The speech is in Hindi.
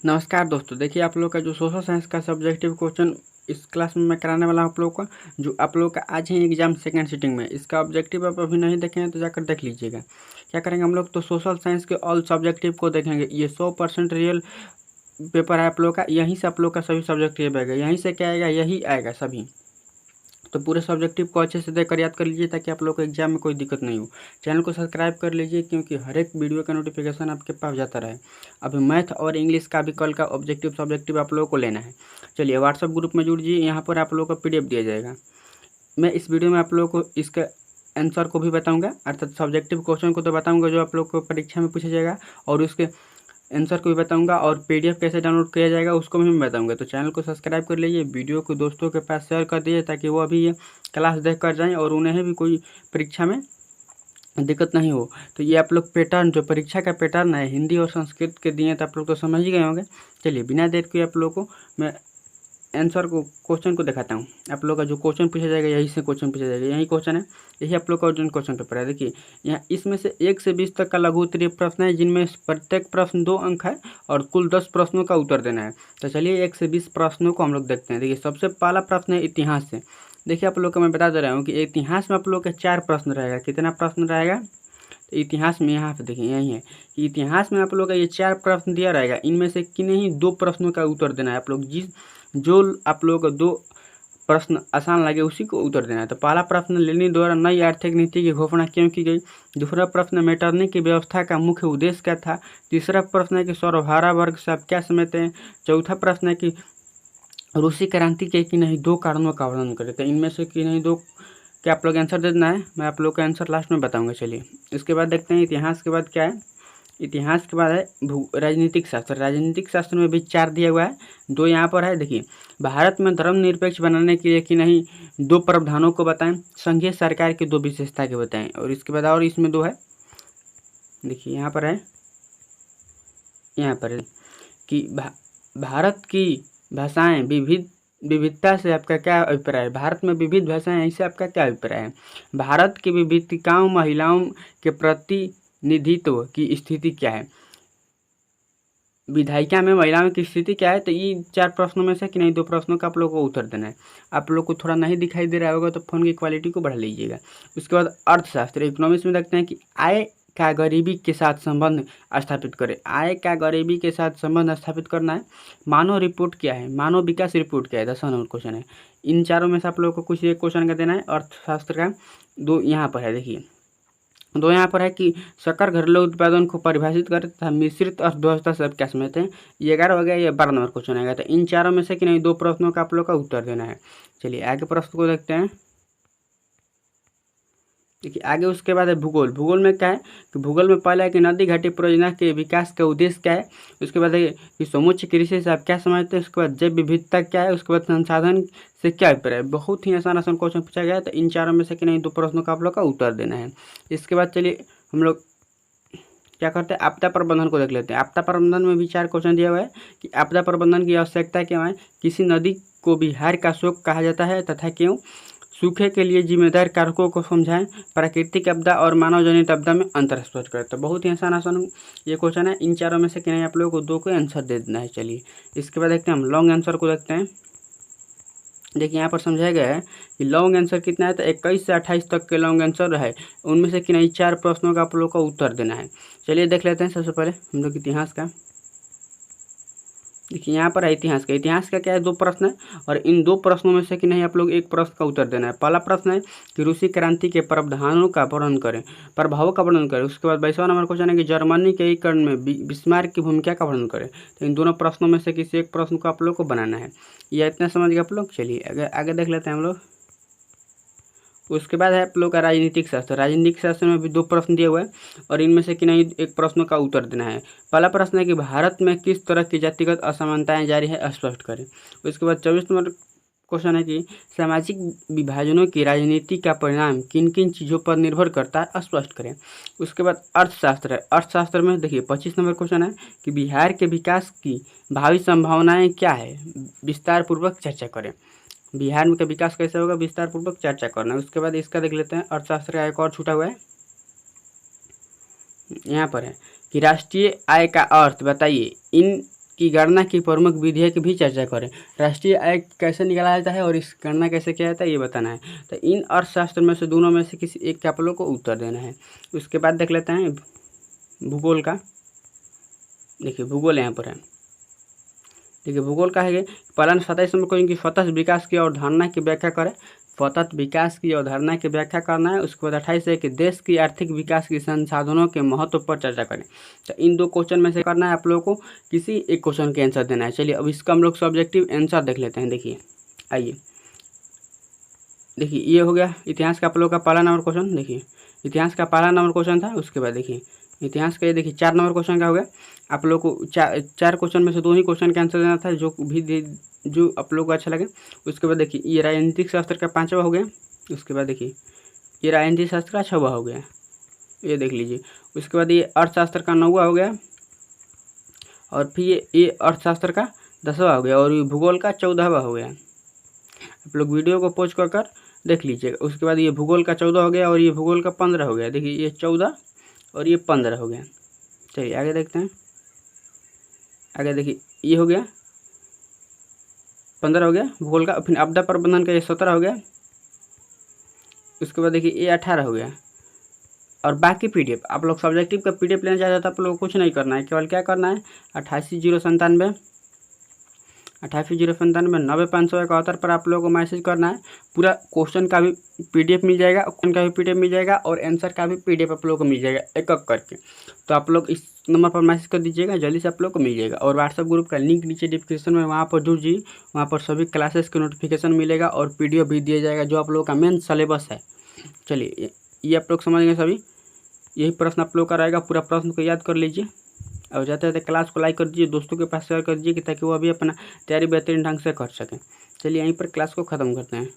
नमस्कार दोस्तों, देखिए आप लोग का जो सोशल साइंस का सब्जेक्टिव क्वेश्चन इस क्लास में मैं कराने वाला हूँ आप लोग का, जो आप लोग का आज ही एग्जाम सेकंड सिटिंग में। इसका ऑब्जेक्टिव आप अभी नहीं देखे हैं तो जाकर देख लीजिएगा। क्या करेंगे हम लोग, तो सोशल साइंस के ऑल सब्जेक्टिव को देखेंगे। ये 100% रियल पेपर है आप लोग का, यहीं से आप लोग का सभी सब्जेक्टिव आएगा, यहीं से क्या आएगा, यही आएगा सभी। तो पूरे सब्जेक्टिव को अच्छे से देखकर याद कर लीजिए ताकि आप लोग को एग्जाम में कोई दिक्कत नहीं हो। चैनल को सब्सक्राइब कर लीजिए क्योंकि हर एक वीडियो का नोटिफिकेशन आपके पास जाता रहे। अभी मैथ और इंग्लिश का भी कल का ऑब्जेक्टिव सब्जेक्टिव आप लोगों को लेना है। चलिए व्हाट्सअप ग्रुप में जुड़ जाइए, यहाँ पर आप लोगों को PDF दिया जाएगा। मैं इस वीडियो में आप लोगों को इसका आंसर को भी बताऊंगा, अर्थात सब्जेक्टिव क्वेश्चन को तो बताऊंगा जो आप लोग को परीक्षा में पूछा जाएगा, और उसके आंसर को भी बताऊंगा, और PDF कैसे डाउनलोड किया जाएगा उसको भी मैं बताऊंगा। तो चैनल को सब्सक्राइब कर लीजिए, वीडियो को दोस्तों के पास शेयर कर दीजिए ताकि वो अभी ये क्लास देख कर जाएँ और उन्हें भी कोई परीक्षा में दिक्कत नहीं हो। तो ये आप लोग पैटर्न, जो परीक्षा का पैटर्न है हिंदी और संस्कृत के दिए तो आप लोग तो समझ ही गए होंगे। चलिए बिना देर के आप लोग को मैं आंसर को, क्वेश्चन को दिखाता हूँ। आप लोग का जो क्वेश्चन पूछा जाएगा यही से क्वेश्चन पूछा जाएगा, यही क्वेश्चन है, यही आप लोग का जो क्वेश्चन पेपर है। देखिए यहाँ इसमें से 1 से 20 तक का लघु उत्तरीय प्रश्न है, जिनमें प्रत्येक प्रश्न 2 अंक है और कुल 10 प्रश्नों का उत्तर देना है। तो चलिए 1 से 20 प्रश्नों को हम लोग देखते हैं। देखिए सबसे पहला प्रश्न है इतिहास से। देखिए आप लोग को मैं बता दे रहा हूँ कि इतिहास में आप लोग का 4 प्रश्न रहेगा। कितना प्रश्न रहेगा? तो इतिहास में यहाँ पे देखिए यही है कि इतिहास में आप लोग का ये 4 प्रश्न दिया रहेगा, इनमें से किन्हीं 2 प्रश्नों का उत्तर देना है। आप लोग जो आप लोग को 2 प्रश्न आसान लगे उसी को उत्तर देना है। तो पहला प्रश्न, लेनिन द्वारा नई आर्थिक नीति की घोषणा क्यों की गई? दूसरा प्रश्न, मेटरनी की व्यवस्था का मुख्य उद्देश्य क्या था? तीसरा प्रश्न है कि सर्वहारा वर्ग से आप क्या समझते हैं? चौथा प्रश्न है कि रूसी क्रांति के कि नहीं 2 कारणों का वर्णन करें। तो इनमें से कि नहीं 2 क्या आप लोग आंसर दे देना है, मैं आप लोग का आंसर लास्ट में बताऊंगा। चलिए इसके बाद देखते हैं इतिहास के बाद क्या है। इतिहास के बाद है राजनीतिक शास्त्र। राजनीतिक शास्त्र में भी 4 दिया हुआ है, 2 यहाँ पर है। देखिए भारत में धर्मनिरपेक्ष बनाने के लिए कि नहीं 2 प्रावधानों को बताएं, संघीय सरकार की 2 विशेषता के बताएं, और इसके बाद और इसमें 2 है। देखिए यहाँ पर है कि भारत की भाषाएं विविधता से आपका क्या अभिप्राय है? भारत में विविध भाषाएं हैं, इससे आपका क्या अभिप्राय है? भारत की विविधताओं, महिलाओं के प्रतिनिधित्व की स्थिति क्या है? विधायिका में महिलाओं की स्थिति क्या है? तो ये 4 प्रश्नों में से कि नहीं 2 प्रश्नों का आप लोग को उत्तर देना है। आप लोग को थोड़ा नहीं दिखाई दे रहा होगा तो फ़ोन की क्वालिटी को बढ़ा लीजिएगा। उसके बाद अर्थशास्त्र, इकोनॉमिक्स में देखते हैं कि आय का गरीबी के साथ संबंध स्थापित करें। आय का गरीबी के साथ संबंध स्थापित करना है। मानव रिपोर्ट क्या है? मानव विकास रिपोर्ट क्या है? 10 नंबर क्वेश्चन है। इन चारों में से आप लोग को कुछ एक क्वेश्चन का देना है। अर्थशास्त्र का 2 यहाँ पर है। देखिए 2 यहाँ पर है कि सकल घरेलू उत्पादन को परिभाषित करें तथा मिश्रित अर्थव्यवस्था से आप क्या समझते हैं? ये 11 हो गया, ये 12 नंबर क्वेश्चन आएगा। तो इन चारों में से कि नहीं 2 प्रश्नों का आप लोग का उत्तर देना है। चलिए आगे प्रश्न को देखते हैं। देखिए आगे उसके बाद है भूगोल। भूगोल में क्या है कि भूगोल में पहला है कि नदी घाटी परियोजना के विकास का उद्देश्य क्या है? उसके बाद है कि समुच्च कृषि से आप क्या समझते हैं? उसके बाद जैव विविधता क्या है? उसके बाद संसाधन से क्या अभिप्राय है? बहुत ही आसान क्वेश्चन पूछा गया है। तो इन चारों में से कि नहीं 2 प्रश्नों का आप लोग का उत्तर देना है। इसके बाद चलिए हम लोग क्या करते हैं, आपदा प्रबंधन को देख लेते हैं। आपदा प्रबंधन में भी 4 क्वेश्चन दिया हुआ है कि आपदा प्रबंधन की आवश्यकता क्यों है? किसी नदी को बिहार का शोक कहा जाता है तथा क्यों? सूखे के लिए जिम्मेदार कारकों को समझाएं। प्राकृतिक आपदा और मानव जनित आपदा में अंतर स्पष्ट करें। तो बहुत ही आसान ये क्वेश्चन है। इन चारों में से कि नहीं आप लोगों को 2 को आंसर दे देना है। चलिए इसके बाद देखते हैं हम लॉन्ग आंसर को देखते हैं। देखिए यहाँ पर समझाया गया है कि लॉन्ग आंसर कितना है, तो 21 से 28 तक के लॉन्ग आंसर है, उनमें से कि नहीं 4 प्रश्नों का आप लोग को उत्तर देना है। चलिए देख लेते हैं सबसे पहले हम लोग इतिहास का। देखिए यहाँ पर है इतिहास का क्या है, 2 प्रश्न है, और इन 2 प्रश्नों में से कि नहीं आप लोग एक प्रश्न का उत्तर देना है। पहला प्रश्न है कि रूसी क्रांति के प्रावधानों का वर्णन करें, प्रभावों का वर्णन करें। उसके बाद 22वां नंबर क्वेश्चन है कि जर्मनी के एकीकरण में बिस्मार्क की भूमिका का वर्णन करें। तो इन दोनों प्रश्नों में से किसी एक प्रश्न को आप लोग को बनाना है। यह इतना समझ गए आप लोग। चलिए आगे देख लेते हैं हम लोग। उसके बाद है आप लोग का राजनीतिक शास्त्र। राजनीतिक शास्त्र में भी 2 प्रश्न दिए हुए हैं, और इनमें से कि नहीं एक प्रश्न का उत्तर देना है। पहला प्रश्न है कि भारत में किस तरह की जातिगत असमानताएं जारी है, स्पष्ट करें। उसके बाद 24 नंबर क्वेश्चन है कि सामाजिक विभाजनों की राजनीति का परिणाम किन किन चीज़ों पर निर्भर करता है, स्पष्ट करें। उसके बाद अर्थशास्त्र है। अर्थशास्त्र में देखिए 25 नंबर क्वेश्चन है कि बिहार के विकास की भावी संभावनाएं क्या है, विस्तार पूर्वक चर्चा करें। बिहार में का विकास कैसे होगा, विस्तार पूर्वक चर्चा करना है। उसके बाद इसका देख लेते हैं अर्थशास्त्र का एक और छूटा हुआ है, यहाँ पर है कि राष्ट्रीय आय का अर्थ बताइए। इन की गणना की प्रमुख विधियों की भी चर्चा करें। राष्ट्रीय आय कैसे निकाला जाता है और इस गणना कैसे किया जाता है ये बताना है। तो इन अर्थशास्त्र में से दोनों में से किसी एक के आप लोग को उत्तर देना है। उसके बाद देख लेते हैं भूगोल का। देखिए भूगोल यहाँ पर है। देखिए भूगोल का है पालन 27 नंबर क्वेश्चन की सतत विकास की अवधारणा की व्याख्या करें। सतत विकास की अवधारणा की व्याख्या करना है। उसके बाद 28 है कि देश की आर्थिक विकास की संसाधनों के महत्व पर चर्चा करें। तो इन दो क्वेश्चन में से करना है आप लोगों को किसी एक क्वेश्चन के आंसर देना है। चलिए अब इसका हम लोग सब्जेक्टिव आंसर देख लेते हैं। देखिए आइए, देखिए ये हो गया इतिहास का आप लोग का पहला नंबर क्वेश्चन। देखिए इतिहास का पहला नंबर क्वेश्चन था। उसके बाद देखिए इतिहास का ये देखिए 4 नंबर क्वेश्चन का हो गया। आप लोग को चार क्वेश्चन में से 2 ही क्वेश्चन का आंसर देना था, जो आप लोग को अच्छा लगे। उसके बाद देखिए ये राजनीतिक शास्त्र का 5वां हो गया। उसके बाद देखिए ये राजनीतिक शास्त्र का 6वां हो गया, ये देख लीजिए। उसके बाद ये अर्थशास्त्र का 9वां हो गया और फिर ये अर्थशास्त्र का 10वां हो गया और ये भूगोल का 14वां हो गया। आप लोग वीडियो को पॉज कर देख लीजिएगा। उसके बाद ये भूगोल का 14 हो गया और ये भूगोल का 15 हो गया। देखिए ये 14 और ये 15 हो गया। चलिए आगे देखते हैं। आगे देखिए ये हो गया 15 हो गया भूगोल का। फिर आपदा प्रबंधन का ये 17 हो गया। उसके बाद देखिए ये 18 हो गया। और बाकी पीडीएफ आप लोग सब्जेक्टिव का पीडीएफ लेना चाहते हो तो आप लोग कुछ नहीं करना है, केवल क्या करना है 88 097 90 पर आप लोगों को मैसेज करना है। पूरा क्वेश्चन का भी पीडीएफ मिल जाएगा, क्वेश्चन का भी पीडीएफ मिल जाएगा और आंसर का भी पीडीएफ आप लोगों को मिल जाएगा एक एक करके। तो आप लोग इस नंबर पर मैसेज कर दीजिएगा, जल्दी से आप लोग को मिल जाएगा। और व्हाट्सएप ग्रुप का लिंक नीचे डिस्क्रिप्शन में, वहाँ पर जुड़ जाइए। वहाँ पर सभी क्लासेस के नोटिफिकेशन मिलेगा और पीडीएफ भी दिया जाएगा जो आप लोगों का मेन सिलेबस है। चलिए ये आप लोग समझ गए सभी। यही प्रश्न आप लोग का रहेगा, पूरा प्रश्न को याद कर लीजिए और जाते जाते क्लास को लाइक कर दीजिए, दोस्तों के पास शेयर कर दीजिए कि ताकि वो भी अपना तैयारी बेहतरीन ढंग से कर सकें। चलिए यहीं पर क्लास को ख़त्म करते हैं।